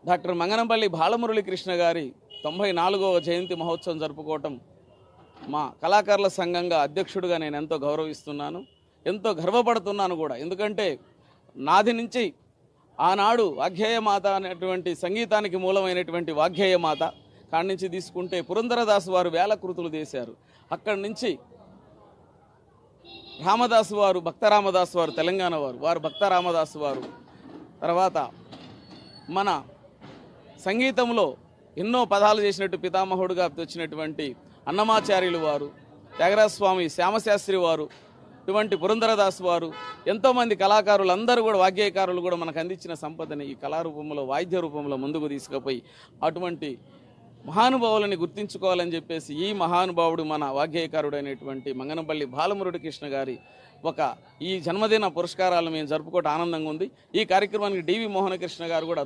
Doctor మంగనంపల్లి Balamuralikrishna గారి 94వ జయంతి మహోత్సవం జరుపుకోవటం మా కళాకారుల సంఘంగా అధ్యక్షుడిగా నేను ఎంతో గౌరవిస్తున్నాను, ఎంతో గర్వపడుతున్నాను కూడా. ఎందుకంటే నాది నుంచి ఆనాడు వాగ్గేయమాత అనేటువంటి సంగీతానికి మూలమైనటువంటి వాగ్గేయమాత కాడి నుంచి తీసుకుంటే పురంధరదాసు వారు వేల కృతులు చేశారు. అక్కడి నుంచి రామదాసు వారు, భక్త రామదాసు వారు తెలంగాణ వారు భక్త రామదాసు వారు, తర్వాత మన సంగీతంలో ఎన్నో పదాలు చేసినట్టు పితామహుడుగా వచ్చినటువంటి అన్నమాచార్యులు వారు, త్యాగరాజస్వామి శ్యామశాస్త్రి వారు, ఇటువంటి పురంధరదాసు వారు, ఎంతోమంది కళాకారులు అందరూ కూడా వాగ్గేయకారులు కూడా మనకు అందించిన సంపదని ఈ కళారూపంలో వాయిద్య రూపంలో ముందుకు తీసుకుపోయి అటువంటి మహానుభావులని గుర్తించుకోవాలని చెప్పేసి ఈ మహానుభావుడు మన వాగ్గేయకారుడు అయినటువంటి మంగనంపల్లి బాలమురళీకృష్ణ గారి ఈ జన్మదిన పురస్కారాలు మేము జరుపుకోవటం ఆనందంగా ఉంది. ఈ కార్యక్రమానికి డివి మోహనకృష్ణ గారు కూడా